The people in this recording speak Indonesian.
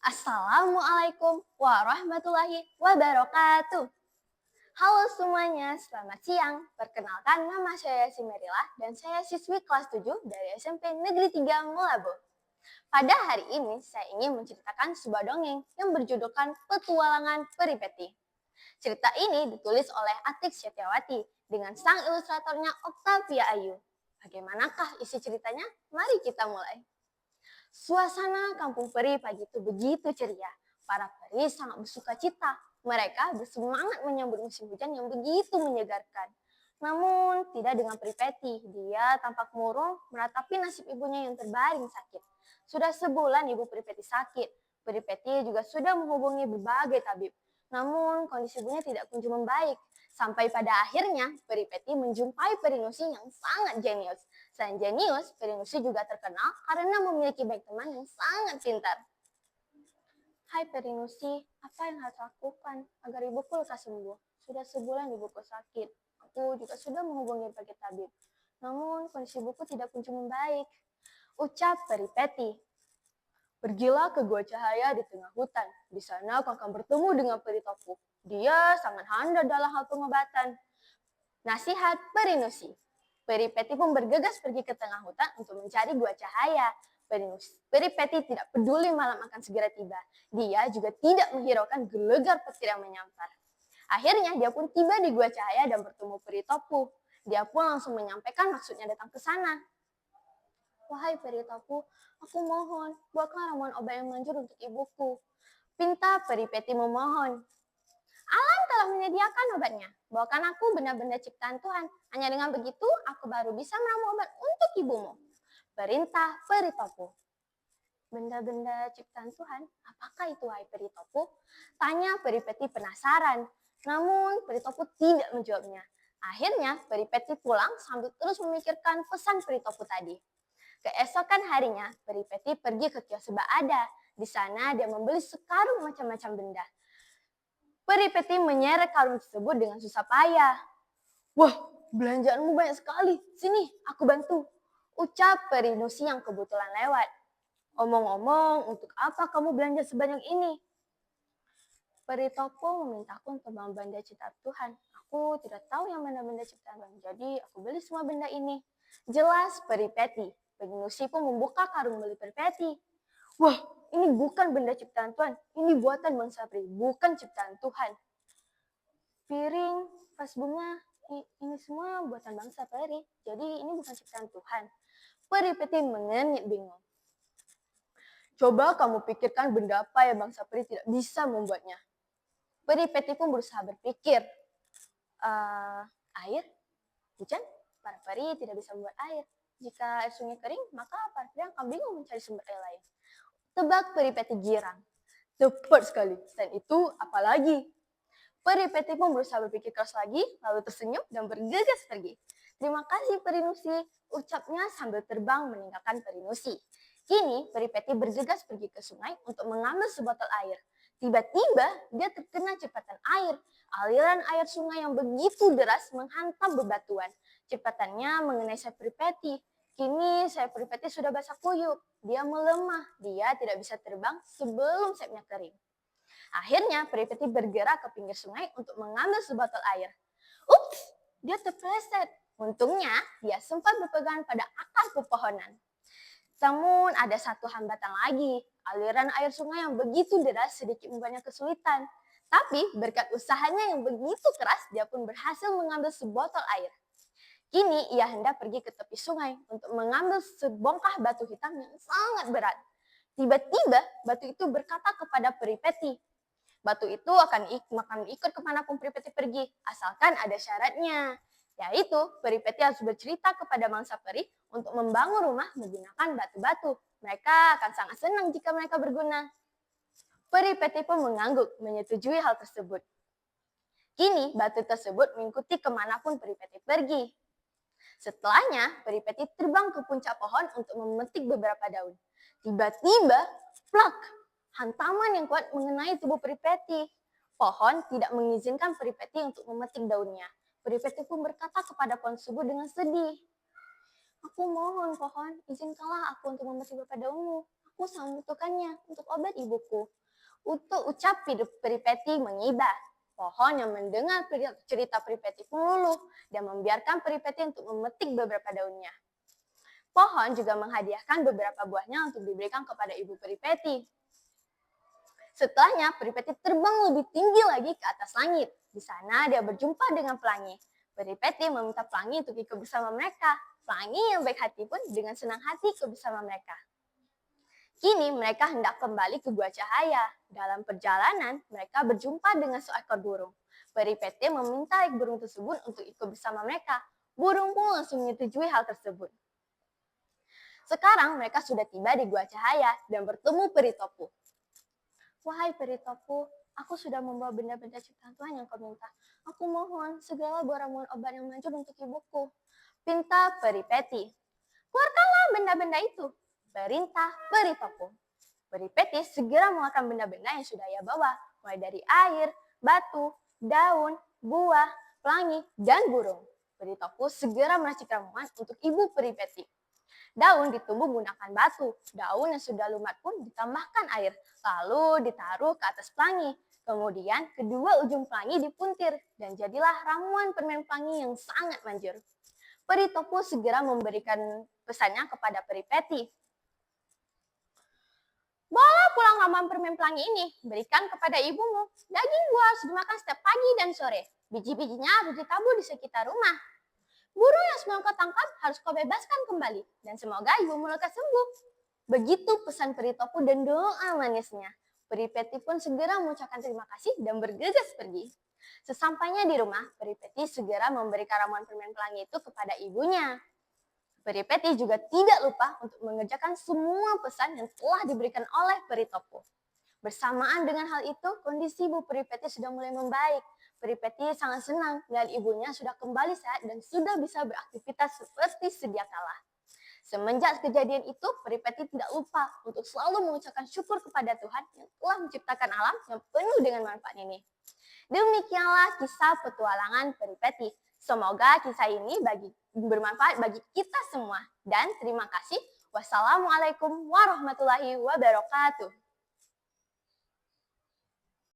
Assalamualaikum warahmatullahi wabarakatuh. Halo semuanya, selamat siang. Perkenalkan nama saya Simerila dan saya siswi kelas 7 dari SMP Negeri 3 Melabo. Pada hari ini saya ingin menceritakan sebuah dongeng yang berjudulkan Petualangan Peripeti. Cerita ini ditulis oleh Atik Setiawati dengan sang ilustratornya Octavia Ayu. Bagaimanakah isi ceritanya? Mari kita mulai. Suasana kampung peri pagi itu begitu ceria. Para peri sangat bersuka cita. Mereka bersemangat menyambut musim hujan yang begitu menyegarkan. Namun tidak dengan Peri Peti. Dia tampak murung meratapi nasib ibunya yang terbaring sakit. Sudah sebulan ibu Peri Peti sakit. Peri Peti juga sudah menghubungi berbagai tabib. Namun kondisi ibunya tidak kunjung membaik. Sampai pada akhirnya Peri Peti menjumpai Peri Nusi yang sangat jenius. Selain jenius, Peri Nusi juga terkenal karena memiliki banyak teman yang sangat pintar. Hai Peri Nusi, apa yang harus lakukan agar ibuku lekas sembuh? Sudah sebulan ibuku sakit. Aku juga sudah menghubungi berbagai tabib. Namun kondisi ibuku tidak kunjung membaik. Ucap Peri Peti. Pergilah ke Gua Cahaya di tengah hutan. Di sana kau akan bertemu dengan Peri Topu. Dia sangat handal dalam hal pengobatan. Nasihat Peri Nusi. Peri Peti pun bergegas pergi ke tengah hutan untuk mencari Gua Cahaya. Peri Peti tidak peduli malam akan segera tiba. Dia juga tidak menghiraukan gelegar petir yang menyampar. Akhirnya dia pun tiba di Gua Cahaya dan bertemu Peri Topu. Dia pun langsung menyampaikan maksudnya datang ke sana. Wahai Peri Topu, aku mohon, buatlah ramuan obat yang manjur untuk ibuku. Pinta Peri Peti memohon. Alam telah menyediakan obatnya. Bawakan aku benda-benda ciptaan Tuhan. Hanya dengan begitu, aku baru bisa meramu obat untuk ibumu. Perintah Peri Topu. Benda-benda ciptaan Tuhan, apakah itu hai Peri Topu? Tanya Peri Peti penasaran. Namun Peri Topu tidak menjawabnya. Akhirnya Peri Peti pulang sambil terus memikirkan pesan Peri Topu tadi. Keesokan harinya, Peri Peti pergi ke kios Mbak Ada. Di sana dia membeli sekarung macam-macam benda. Peri Peti menyeret karung tersebut dengan susah payah. Wah, belanjaanmu banyak sekali. Sini, aku bantu. Ucap Peri Nusi yang kebetulan lewat. Omong-omong, untuk apa kamu belanja sebanyak ini? Peri Topo memintaku untuk membawa benda ciptaan Tuhan. Aku tidak tahu yang benda-benda ciptaan Tuhan, jadi aku beli semua benda ini. Jelas Peri Peti. Peri Nusi pun membuka karung beli Peri Peti. Wah, ini bukan benda ciptaan Tuhan. Ini buatan bangsa peri, bukan ciptaan Tuhan. Piring, vas bunga, ini semua buatan bangsa peri. Jadi ini bukan ciptaan Tuhan. Peri Peti mengenyit bingung. Coba kamu pikirkan benda apa yang bangsa peri tidak bisa membuatnya. Peri Peti pun berusaha berpikir. Air, hujan, para peri tidak bisa membuat air. Jika air sungai kering, maka para peri akan bingung mencari sumber air lain. Tebak Peri Peti girang. Tepat sekali. Selain itu, apalagi? Peri Peti pun berusaha berpikir keras lagi, lalu tersenyum dan bergegas pergi. Terima kasih Peri Nusi, ucapnya sambil terbang meninggalkan Peri Nusi. Kini Peri Peti bergegas pergi ke sungai untuk mengambil sebotol air. Tiba-tiba dia terkena cepatan air. Aliran air sungai yang begitu deras menghantam bebatuan. Cepatannya mengenai sayap Peri Peti. Kini sayap Peri Peti sudah basah kuyup. Dia melemah. Dia tidak bisa terbang sebelum sayapnya kering. Akhirnya Peri Peti bergerak ke pinggir sungai untuk mengambil sebotol air. Ups, dia terpeleset. Untungnya dia sempat berpegang pada akar pepohonan. Namun ada satu hambatan lagi. Aliran air sungai yang begitu deras sedikit membuatnya kesulitan. Tapi berkat usahanya yang begitu keras, dia pun berhasil mengambil sebotol air. Kini ia hendak pergi ke tepi sungai untuk mengambil sebongkah batu hitam yang sangat berat. Tiba-tiba batu itu berkata kepada Peri Peti, batu itu akan ikut kemanapun Peri Peti pergi, asalkan ada syaratnya. Yaitu, Peri Peti harus bercerita kepada mangsa peri untuk membangun rumah menggunakan batu-batu. Mereka akan sangat senang jika mereka berguna. Peri Peti pun mengangguk, menyetujui hal tersebut. Kini, batu tersebut mengikuti kemanapun Peri Peti pergi. Setelahnya, Peri Peti terbang ke puncak pohon untuk memetik beberapa daun. Tiba-tiba, plak! Hantaman yang kuat mengenai tubuh Peri Peti. Pohon tidak mengizinkan Peri Peti untuk memetik daunnya. Peri Peti pun berkata kepada pohon tersebut dengan sedih. Aku mohon pohon, izinkanlah aku untuk memetik beberapa daunmu. aku sangat membutuhkannya untuk obat ibuku. Ucap Peripeti mengibah. Pohon yang mendengar cerita Peripeti pun luluh dan membiarkan Peripeti untuk memetik beberapa daunnya. Pohon juga menghadiahkan beberapa buahnya untuk diberikan kepada ibu Peripeti. Setelahnya, Peripeti terbang lebih tinggi lagi ke atas langit. Di sana dia berjumpa dengan pelangi. Peripeti meminta pelangi untuk ikut bersama mereka. Pelangi yang baik hati pun dengan senang hati ikut bersama mereka. Kini mereka hendak kembali ke Gua Cahaya. Dalam perjalanan, mereka berjumpa dengan seekor burung. Peripeti meminta burung tersebut untuk ikut bersama mereka. Burung pun langsung menyetujui hal tersebut. Sekarang mereka sudah tiba di Gua Cahaya dan bertemu Peri Topu. Wahai Peri Topu, aku sudah membawa benda-benda ciptaan Tuhan yang kau minta. Aku mohon, segeralah bawa ramuan obat yang manjur untuk ibuku. Pinta Peripeti. Keluarkanlah benda-benda itu. Perintah Peri Topu. Peripeti segera mengeluarkan benda-benda yang sudah ia bawa, mulai dari air, batu, daun, buah, pelangi, dan burung. Peri Topu segera meracik ramuan untuk ibu Peripeti. Daun ditumbuk menggunakan batu, daun yang sudah lumat pun ditambahkan air, lalu ditaruh ke atas pelangi. Kemudian kedua ujung pelangi dipuntir, dan jadilah ramuan permen pelangi yang sangat manjur. Peri Topu segera memberikan pesannya kepada Peripeti. Bawa pulang ramuan permen pelangi ini, berikan kepada ibumu. Daging buah harus dimakan setiap pagi dan sore. Biji-bijinya harus ditabur di sekitar rumah. Burung yang sebelum kau tangkap harus kau bebaskan kembali. Dan semoga ibumu lekas sembuh. Begitu pesan Peri Topu dan doa manisnya. Peripeti pun segera mengucapkan terima kasih dan bergegas pergi. Sesampainya di rumah, Peripeti segera memberikan ramuan permen pelangi itu kepada ibunya. Peripeti juga tidak lupa untuk mengerjakan semua pesan yang telah diberikan oleh Peri Topu. Bersamaan dengan hal itu, kondisi ibu Peripeti sudah mulai membaik. Peripeti sangat senang melihat ibunya sudah kembali sehat dan sudah bisa beraktivitas seperti sedia kala. Semenjak kejadian itu, Peripeti tidak lupa untuk selalu mengucapkan syukur kepada Tuhan yang telah menciptakan alam yang penuh dengan manfaat ini. Demikianlah kisah petualangan Peripeti. Semoga kisah ini bermanfaat bagi kita semua. Dan terima kasih. Wassalamualaikum warahmatullahi wabarakatuh.